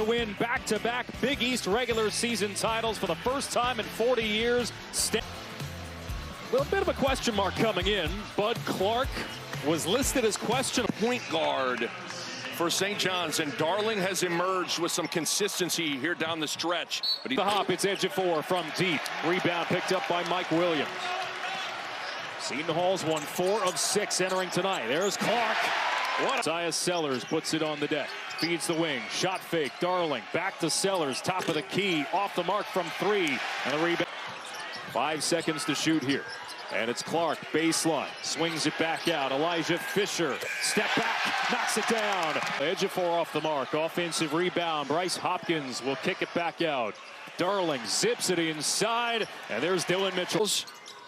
win back-to-back Big East regular season titles for the first time in 40 years. A little bit of a question mark coming in. Bud Clark was listed as questionable. Point guard for St. John's, and Darling has emerged with some consistency here down the stretch. But the hop, it's Ejiofor from deep. Rebound picked up by Mike Williams. Seton Hall's won 4 of 6 entering tonight. There's Clark. Isaiah Sellers puts it on the deck. Feeds the wing. Shot fake. Darling back to Sellers. Top of the key. Off the mark from 3. And the rebound. 5 seconds to shoot here. And it's Clark, baseline, swings it back out. Elijah Fisher, step back, knocks it down. Ejiofor off the mark, offensive rebound. Bryce Hopkins will kick it back out. Darling zips it inside, and there's Dylan Mitchell's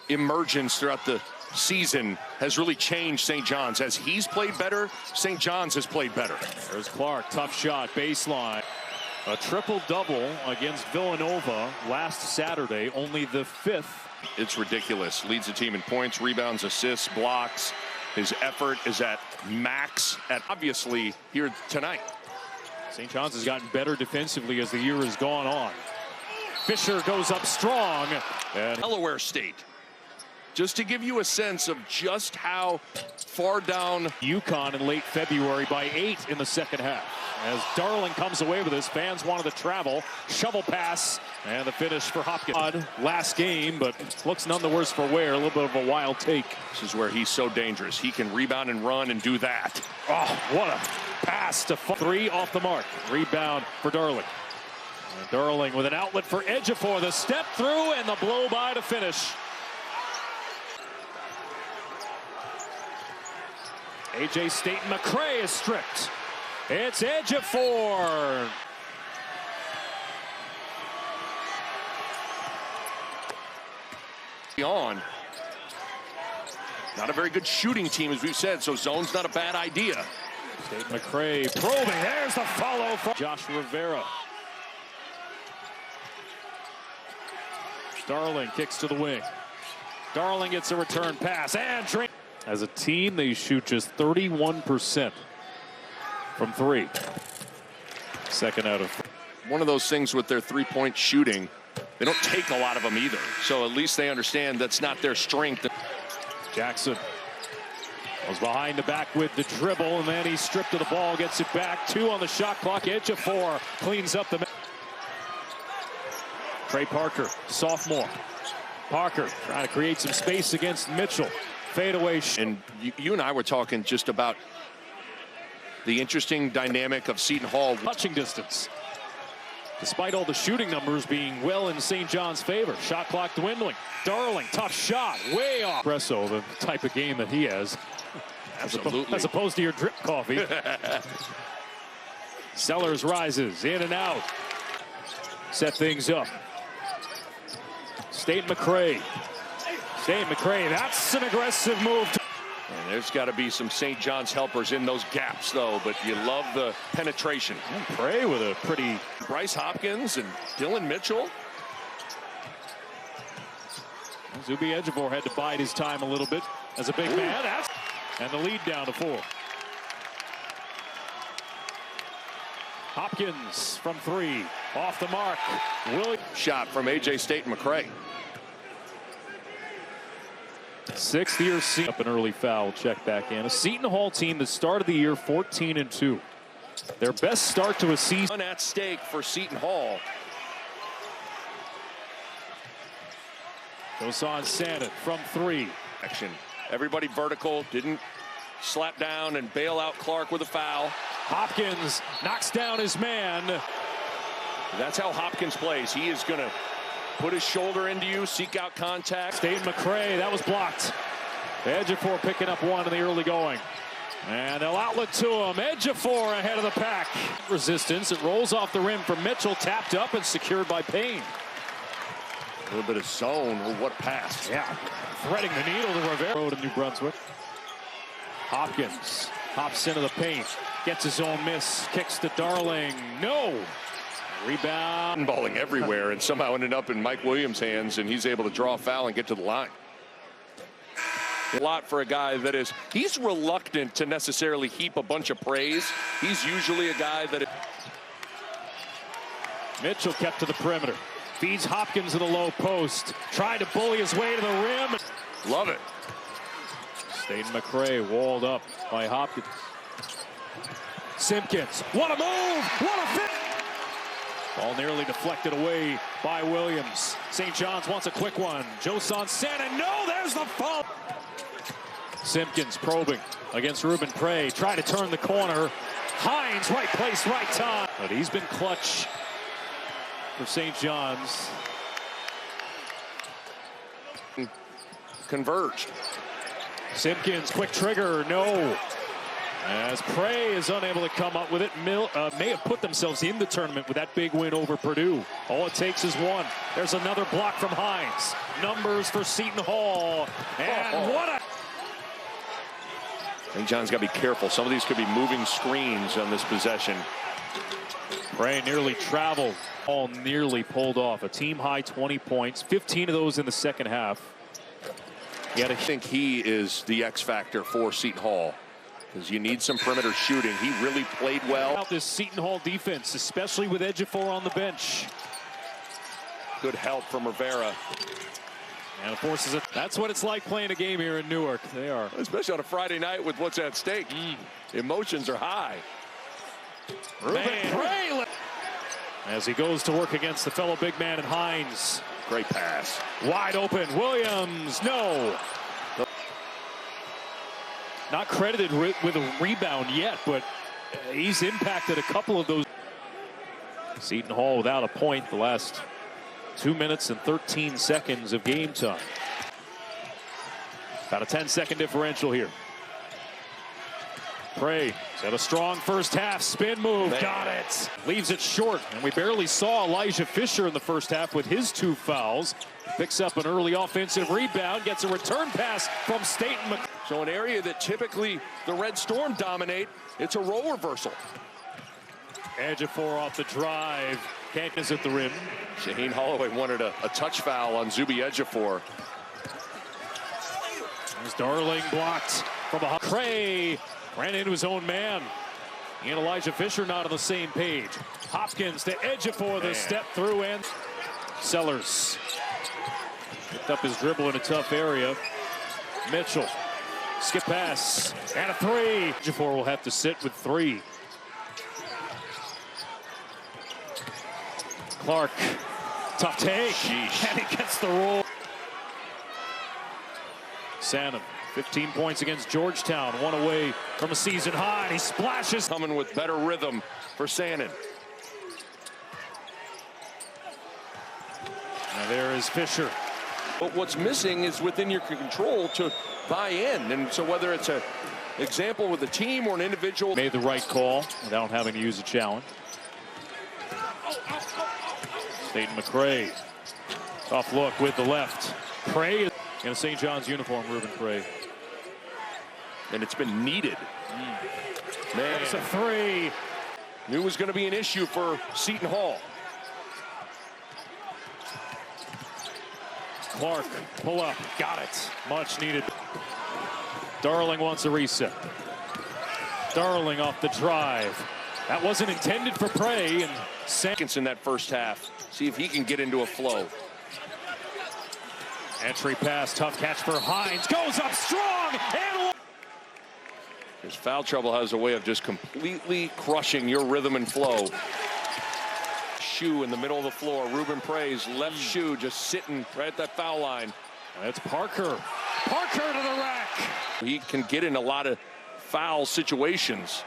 emergence throughout the season has really changed St. John's. As he's played better, St. John's has played better. There's Clark, tough shot, baseline. A triple-double against Villanova last Saturday, only the 5th. It's ridiculous. Leads the team in points, rebounds, assists, blocks. His effort is at max, at obviously here tonight. St. John's has gotten better defensively as the year has gone on. Fisher goes up strong. And Delaware State. Just to give you a sense of just how far down. UConn in late February by 8 in the second half. As Darling comes away with this, fans wanted to travel. Shovel pass, and the finish for Hopkins. Last game, but looks none the worse for wear. A little bit of a wild take. This is where he's so dangerous. He can rebound and run and do that. Oh, what a pass to 3 off the mark. Rebound for Darling. And Darling with an outlet for Ejiofor. The step through and the blow by to finish. AJ Seton McCray is stripped. It's Ejiofor. On. Not a very good shooting team, as we've said, so zone's not a bad idea. Seton McCray probing. There's the follow from Josh Rivera. Darling kicks to the wing. Darling gets a return pass and drink. As a team, they shoot just 31% from 3. Second out of 3. One of those things with their three-point shooting, they don't take a lot of them either. So at least they understand that's not their strength. Jackson was behind the back with the dribble, and then he's stripped of the ball, gets it back. 2 on the shot clock. Ejiofor cleans up the. Trey Parker, sophomore. Parker trying to create some space against Mitchell. Fadeaway. And you and I were talking just about the interesting dynamic of Seton Hall. Touching distance. Despite all the shooting numbers being well in St. John's favor. Shot clock dwindling. Darling, tough shot, way off. Espresso, the type of game that he has. Absolutely. As opposed to your drip coffee. Sellers rises, in and out. Set things up. Seton McCray. Seton McCray, that's an aggressive move. And there's got to be some St. John's helpers in those gaps, though, but you love the penetration. McCray with a pretty. Bryce Hopkins and Dylan Mitchell. Zuby Ejiofor had to bide his time a little bit as a big man. And the lead down to 4. Hopkins from 3. Off the mark. Shot from AJ Seton McCray. 6th year Seton. Up an early foul check back in. A Seton Hall team that started the year 14-2. Their best start to a season. At stake for Seton Hall. Goes on Seton from 3. Action. Everybody vertical. Didn't slap down and bail out Clark with a foul. Hopkins knocks down his man. That's how Hopkins plays. He is going to put his shoulder into you, seek out contact. Seton McCray, that was blocked. Ejiofor picking up 1 in the early going. And they'll outlet to him. Ejiofor ahead of the pack. Resistance. It rolls off the rim for Mitchell. Tapped up and secured by Payne. A little bit of zone. Oh, what pass. Yeah. Threading the needle to Rivera to New Brunswick. Hopkins hops into the paint. Gets his own miss. Kicks to Darling. No. Rebound. Balling everywhere and somehow ended up in Mike Williams' hands, and he's able to draw a foul and get to the line. A lot for a guy that he's reluctant to necessarily heap a bunch of praise. He's usually a guy that Mitchell kept to the perimeter. Feeds Hopkins in the low post. Tried to bully his way to the rim. Love it. Seton McRae walled up by Hopkins. Simpkins. What a move! What a fit! Ball nearly deflected away by Williams. St. John's wants a quick one. Joson Santa. No, there's the foul. Simpkins probing against Ruben Prey. Try to turn the corner. Hines, right place, right time. But he's been clutch for St. John's. Converged. Simpkins, quick trigger, no. As Prey is unable to come up with it, may have put themselves in the tournament with that big win over Purdue. All it takes is one. There's another block from Hines. Numbers for Seton Hall. And what a... St. John's got to be careful. Some of these could be moving screens on this possession. Prey nearly traveled. All nearly pulled off. A team high 20 points. 15 of those in the second half. I think he is the X factor for Seton Hall, because you need some perimeter shooting. He really played well. This Seton Hall defense, especially with Ejiofor on the bench. Good help from Rivera. And forces it. That's what it's like playing a game here in Newark. They are. Especially on a Friday night with what's at stake. Emotions are high. Ruben Prey. As he goes to work against the fellow big man in Hines. Great pass. Wide open. Williams. No. Not credited with a rebound yet, but he's impacted a couple of those. Seton Hall without a point the last 2 minutes and 13 seconds of game time. About a 10-second differential here. Prey had a strong first half. Spin move. Got it. Leaves it short. And we barely saw Elijah Fisher in the first half with his 2 fouls. Picks up an early offensive rebound. Gets a return pass from Seton. So an area that typically the Red Storm dominate, it's a role reversal. Ejiofor off the drive. Can't miss at the rim. Shaheen Holloway wanted a touch foul on Zuby Ejiofor. There's Darling blocked from a Prey. Ran into his own man. He and Elijah Fisher not on the same page. Hopkins to Ejiofor, the step through, and Sellers picked up his dribble in a tough area. Mitchell, skip pass, and a 3. Ejiofor will have to sit with 3. Clark, tough take, and he gets the roll. Seton, 15 points against Georgetown, 1 away from a season high. He splashes. Coming with better rhythm for Seton. Now there is Fisher. But what's missing is within your control to buy in. And so whether it's an example with a team or an individual. Made the right call without having to use a challenge. Seton McRae. Tough look with the left. Prey in a St. John's uniform, Ruben Prey. And it's been needed. Man, that's a 3. Knew it was going to be an issue for Seton Hall. Clark, pull up, got it. Much needed. Darling wants a reset. Darling off the drive. That wasn't intended for Prey. And seconds in that first half. See if he can get into a flow. Entry pass, tough catch for Hines. Goes up strong and his foul trouble has a way of just completely crushing your rhythm and flow. Shoe in the middle of the floor. Ruben Prey's left shoe just sitting right at that foul line. That's Parker. Parker to the rack. He can get in a lot of foul situations.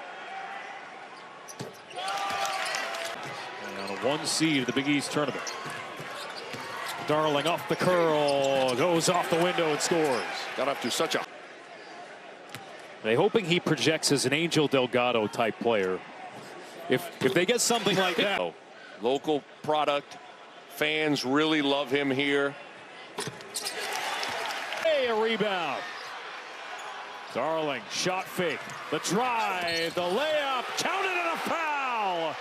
And on a 1 seed of the Big East tournament. Darling off the curl, goes off the window and scores. Got up to such a... They hoping he projects as an Angel Delgado type player. If they get something like that. Local product. Fans really love him here. Hey, a rebound. Darling, shot fake. The drive, the layup, counted and a foul.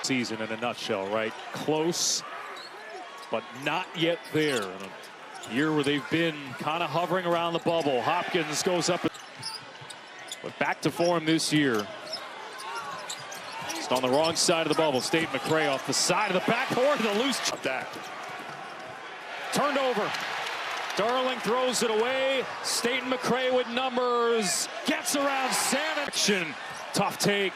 Season in a nutshell, right? Close, but not yet there. In a year where they've been kind of hovering around the bubble. Hopkins goes up, but back to form this year. Just on the wrong side of the bubble. Seton McCray off the side of the backboard. The loose that. Turned over. Darling throws it away. Seton McCray with numbers. Gets around Seton. Tough take.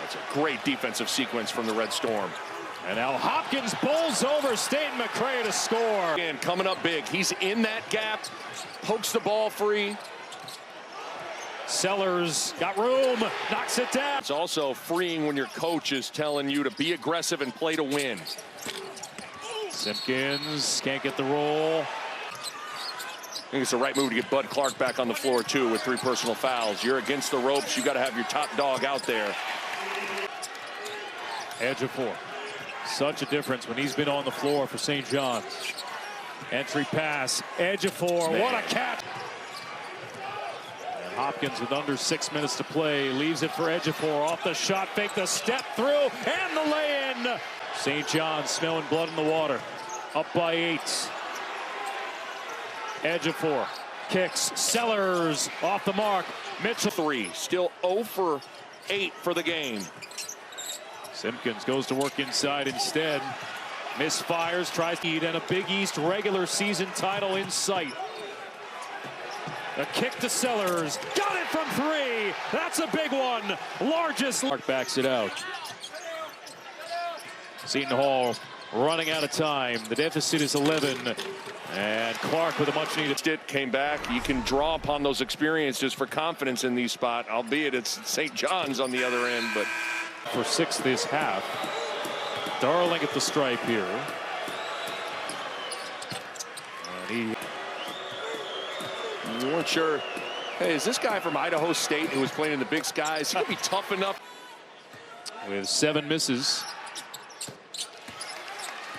That's a great defensive sequence from the Red Storm. And now Hopkins bowls over Seton McCray to score. And coming up big. He's in that gap. Pokes the ball free. Sellers got room. Knocks it down. It's also freeing when your coach is telling you to be aggressive and play to win. Simpkins can't get the roll. I think it's the right move to get Bud Clark back on the floor, too, with 3 personal fouls. You're against the ropes. You got to have your top dog out there. Ejiofor. Such a difference when he's been on the floor for St. John's. Entry pass. Ejiofor. What a catch. And Hopkins with under 6 minutes to play. Leaves it for Ejiofor. Off the shot fake. The step through. And the lay-in. St. John's smelling blood in the water. Up by 8. Ejiofor kicks. Sellers off the mark. Mitchell. 3. Still 0 for 8 for the game. Simpkins goes to work inside instead. Misfires, tries to eat, and a Big East regular season title in sight. A kick to Sellers. Got it from 3. That's a big one. Largest. Clark backs it out. Seton Hall running out of time. The deficit is 11. And Clark with a much needed. It came back. You can draw upon those experiences for confidence in these spots, albeit it's St. John's on the other end, but. For 6 this half. Darling at the stripe here. And you weren't sure. Hey, is this guy from Idaho State who was playing in the Big Skies? He'll be tough enough. With 7 misses.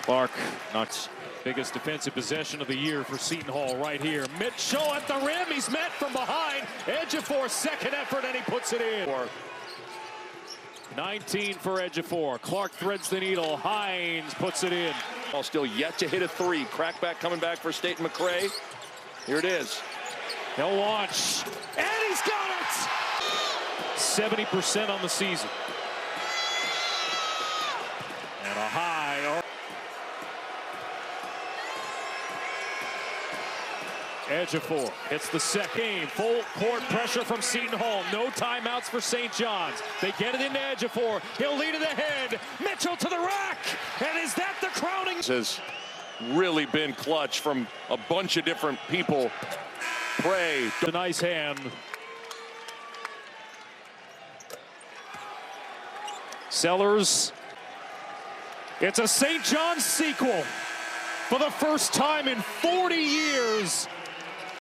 Clark knocks biggest defensive possession of the year for Seton Hall right here. Mitchell at the rim. He's met from behind. Ejiofor second effort and he puts it in. 19 for Ejiofor. Clark threads the needle. Hines puts it in. Ball still yet to hit a 3. Crackback coming back for Seton McCray. Here it is. He'll launch. And he's got it! 70% on the season. And a high. Ejiofor hits the second game. Full court pressure from Seton Hall. No timeouts for St. John's. They get it into Ejiofor. He'll lead it ahead. Mitchell to the rack. And is that the crowning? This has really been clutch from a bunch of different people. Pray. A nice hand. Sellers. It's a St. John's sequel. For the first time in 40 years,